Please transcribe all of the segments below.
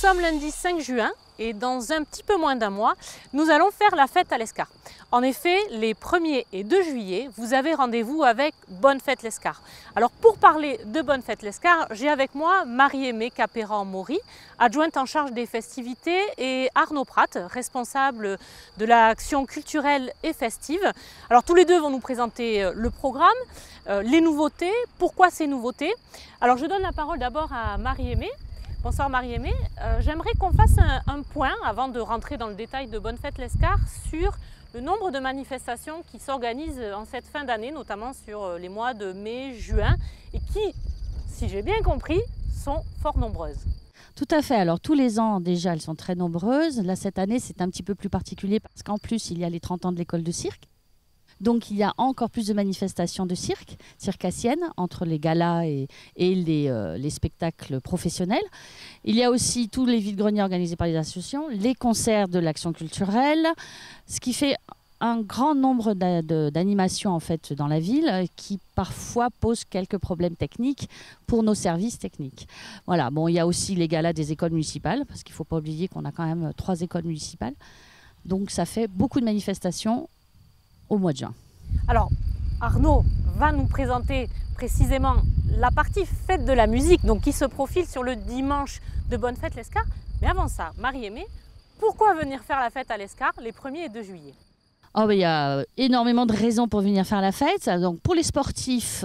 sommes lundi 5 juin et dans un petit peu moins d'un mois, nous allons faire la fête à l'Escar. En effet, les 1er et 2 juillet, vous avez rendez-vous avec Bonne Fête l'Escar. Alors pour parler de Bonne Fête l'Escar, j'ai avec moi Marie-Aimée Capéran-Maury, adjointe en charge des festivités, et Arnaud Pratt, responsable de l'action culturelle et festive. Alors tous les deux vont nous présenter le programme, les nouveautés, pourquoi ces nouveautés. Alors je donne la parole d'abord à Marie-Aimée. Bonsoir Marie-Aimée, j'aimerais qu'on fasse un point avant de rentrer dans le détail de Bonne Fête l'Escar sur le nombre de manifestations qui s'organisent en cette fin d'année, notamment sur les mois de mai, juin, et qui, si j'ai bien compris, sont fort nombreuses. Tout à fait. Alors tous les ans déjà, elles sont très nombreuses. Là cette année, c'est un petit peu plus particulier parce qu'en plus, il y a les 30 ans de l'école de cirque. Donc il y a encore plus de manifestations de cirque, circassiennes, entre les galas et les spectacles professionnels. Il y a aussi tous les vides-greniers organisés par les associations, les concerts de l'action culturelle, ce qui fait un grand nombre d'animations en fait dans la ville qui parfois posent quelques problèmes techniques pour nos services techniques. Voilà. Bon, il y a aussi les galas des écoles municipales, parce qu'il ne faut pas oublier qu'on a quand même 3 écoles municipales. Donc ça fait beaucoup de manifestations au mois de juin. Alors Arnaud va nous présenter précisément la partie fête de la musique, donc qui se profile sur le dimanche de Bonne Fête l'Escar. Mais avant ça, Marie-Aimée, pourquoi venir faire la fête à l'Escar les 1er et 2 juillet? Oh, il y a énormément de raisons pour venir faire la fête. Donc, pour les sportifs,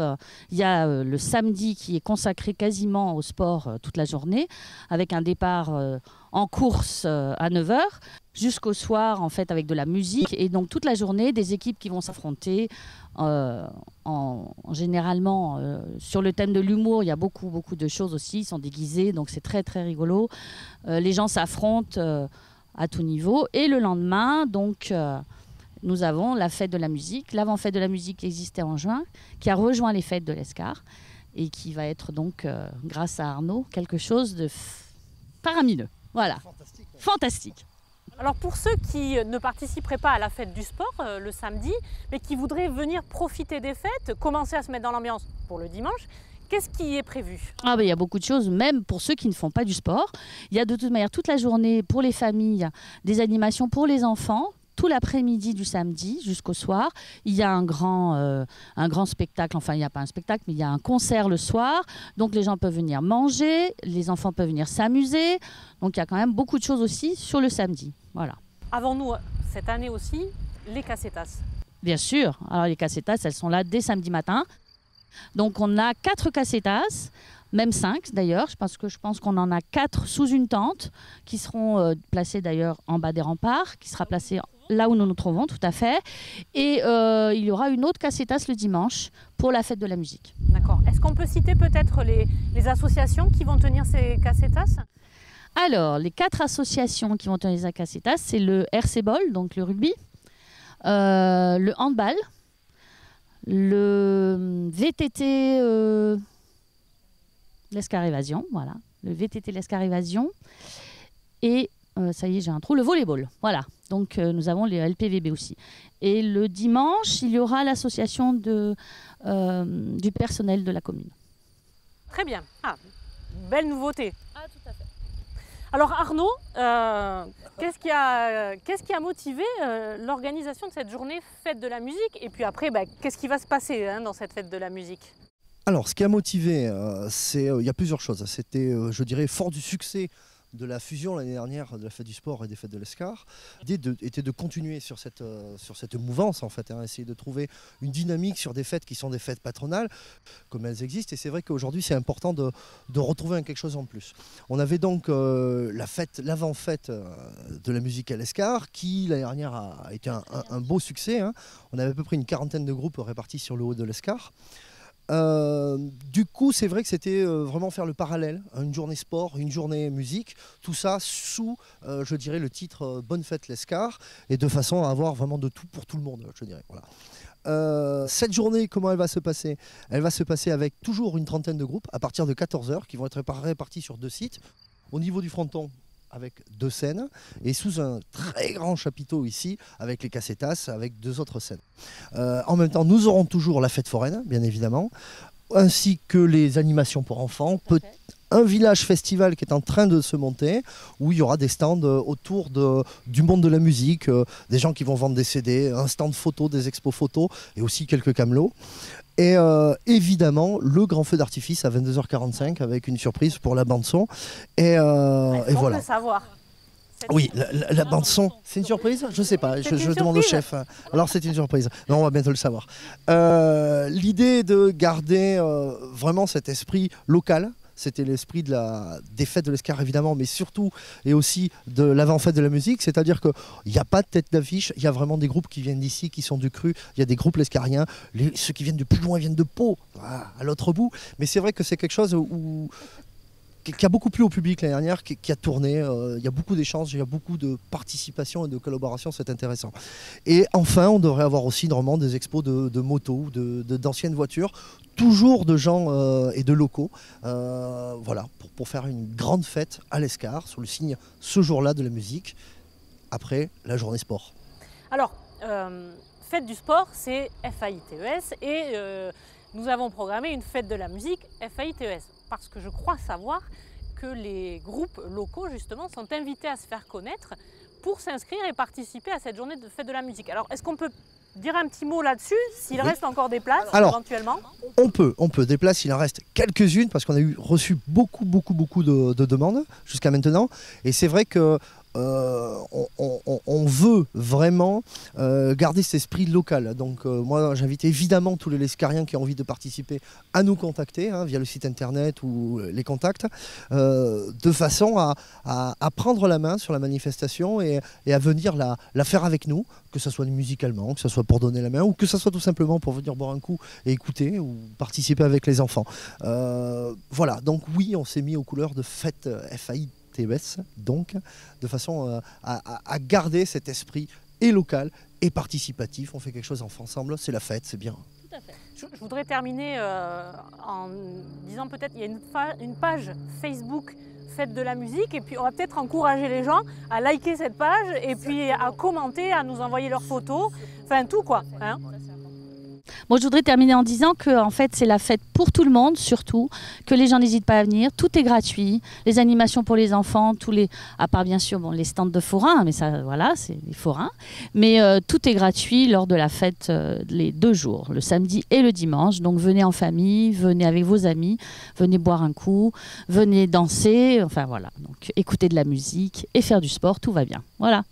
il y a le samedi qui est consacré quasiment au sport toute la journée, avec un départ en course à 9 h jusqu'au soir, en fait, avec de la musique. Et donc, toute la journée, des équipes qui vont s'affronter. Généralement, sur le thème de l'humour, il y a beaucoup de choses aussi. Ils sont déguisés, donc c'est très, très rigolo. Les gens s'affrontent à tout niveau. Et le lendemain, donc... nous avons la fête de la musique, l'avant-fête de la musique qui existait en juin, qui a rejoint les fêtes de l'Escar et qui va être donc, grâce à Arnaud, quelque chose de faramineux. Voilà, fantastique. Fantastique. Alors pour ceux qui ne participeraient pas à la fête du sport le samedi, mais qui voudraient venir profiter des fêtes, commencer à se mettre dans l'ambiance pour le dimanche, qu'est-ce qui est prévu? Il y a beaucoup de choses, même pour ceux qui ne font pas du sport. Il y a de toute manière toute la journée pour les familles, des animations pour les enfants. Tout l'après-midi du samedi jusqu'au soir, il y a un grand spectacle, enfin il n'y a pas un spectacle, mais il y a un concert le soir. Donc les gens peuvent venir manger, les enfants peuvent venir s'amuser. Donc il y a quand même beaucoup de choses aussi sur le samedi. Voilà. Avons-nous cette année aussi les casetas? Bien sûr. Alors les casetas, elles sont là dès samedi matin. Donc on a 4 casetas. Même 5 d'ailleurs, je pense qu'on en a 4 sous une tente qui seront placées d'ailleurs en bas des remparts, qui sera placée là où nous nous trouvons, tout à fait. Et il y aura une autre casetas le dimanche pour la fête de la musique. D'accord. Est-ce qu'on peut citer peut-être les associations qui vont tenir ces casetas? Alors, les 4 associations qui vont tenir ces casetas, c'est le RC Ball, donc le rugby, le handball, le VTT... l'Escar Évasion, voilà, le VTT l'Escar Évasion, et ça y est, j'ai un trou, le volleyball, voilà. Donc nous avons les LPVB aussi. Et le dimanche, il y aura l'association du personnel de la commune. Très bien. Belle nouveauté. Tout à fait. Alors Arnaud, qu'est-ce qui a motivé l'organisation de cette journée fête de la musique? Et puis après, qu'est-ce qui va se passer dans cette fête de la musique? Alors, ce qui a motivé, il y a plusieurs choses. C'était, je dirais, fort du succès de la fusion l'année dernière de la fête du sport et des fêtes de l'Escar. L'idée était de continuer sur cette mouvance, en fait, essayer de trouver une dynamique sur des fêtes qui sont des fêtes patronales, comme elles existent. Et c'est vrai qu'aujourd'hui, c'est important de retrouver quelque chose en plus. On avait donc l'avant-fête de la musique à l'Escar, qui l'année dernière a été un beau succès. On avait à peu près une 40aine de groupes répartis sur le haut de l'Escar. Du coup, c'est vrai que c'était vraiment faire le parallèle, une journée sport, une journée musique, tout ça sous, je dirais, le titre Bonne Fête l'Escar, et de façon à avoir vraiment de tout pour tout le monde, je dirais. Voilà. Cette journée, comment elle va se passer? Elle va se passer avec toujours une 30aine de groupes à partir de 14 h qui vont être répartis sur 2 sites. Au niveau du fronton, avec 2 scènes, et sous un très grand chapiteau ici, avec les casetas, avec 2 autres scènes. En même temps, nous aurons toujours la fête foraine, bien évidemment. ainsi que les animations pour enfants. Un village festival qui est en train de se monter, où il y aura des stands autour du monde de la musique, des gens qui vont vendre des CD, un stand photo, des expos photos et aussi quelques camelots. Et évidemment, le grand feu d'artifice à 22h45 avec une surprise pour la bande-son. Et voilà. Le savoir. Oui, la bande-son, c'est une surprise? Je ne sais pas, je demande au chef. Alors c'est une surprise, non, on va bientôt le savoir. L'idée est de garder vraiment cet esprit local. C'était l'esprit des fêtes de l'Escar évidemment, mais surtout et aussi de l'avant-fête de la musique. C'est-à-dire qu'il n'y a pas de tête d'affiche, il y a vraiment des groupes qui viennent d'ici, qui sont du cru. Il y a des groupes lescariens, ceux qui viennent de plus loin viennent de Pau, à l'autre bout. Mais c'est vrai que c'est quelque chose qui a beaucoup plu au public l'année dernière, qui a tourné. Il y a beaucoup d'échanges, il y a beaucoup de participation et de collaboration, c'est intéressant. Et enfin, on devrait avoir aussi normalement des expos de motos, d'anciennes voitures, toujours de gens et de locaux, voilà, pour faire une grande fête à l'Escar, sous le signe ce jour-là de la musique, après la journée sport. Alors, fête du sport, c'est FAITES et nous avons programmé une fête de la musique FAITES. Parce que je crois savoir que les groupes locaux, justement, sont invités à se faire connaître pour s'inscrire et participer à cette journée de fête de la musique. Alors, est-ce qu'on peut dire un petit mot là-dessus, s'il reste encore des places, éventuellement? On peut. Des places, il en reste quelques-unes, parce qu'on a reçu beaucoup de demandes jusqu'à maintenant. Et c'est vrai que on veut vraiment garder cet esprit local. Donc moi j'invite évidemment tous les lescariens qui ont envie de participer à nous contacter via le site internet ou les contacts, de façon à prendre la main sur la manifestation et à venir la faire avec nous, que ce soit musicalement, que ce soit pour donner la main ou que ce soit tout simplement pour venir boire un coup et écouter ou participer avec les enfants. Voilà, donc oui, on s'est mis aux couleurs de fête FAITES, donc de façon à garder cet esprit et local et participatif. On fait quelque chose ensemble, c'est la fête, c'est bien. Tout à fait. Je voudrais terminer en disant peut-être qu'il y a une page Facebook Fête de la musique, et puis on va peut-être encourager les gens à liker cette page et puis à commenter, à nous envoyer leurs photos, enfin tout quoi. Moi, je voudrais terminer en disant que en fait, c'est la fête pour tout le monde, surtout, que les gens n'hésitent pas à venir. Tout est gratuit, les animations pour les enfants, à part bien sûr les stands de forains, mais ça, voilà, c'est les forains. Mais tout est gratuit lors de la fête les 2 jours, le samedi et le dimanche. Donc venez en famille, venez avec vos amis, venez boire un coup, venez danser, enfin voilà. Donc écouter de la musique et faire du sport, tout va bien. Voilà.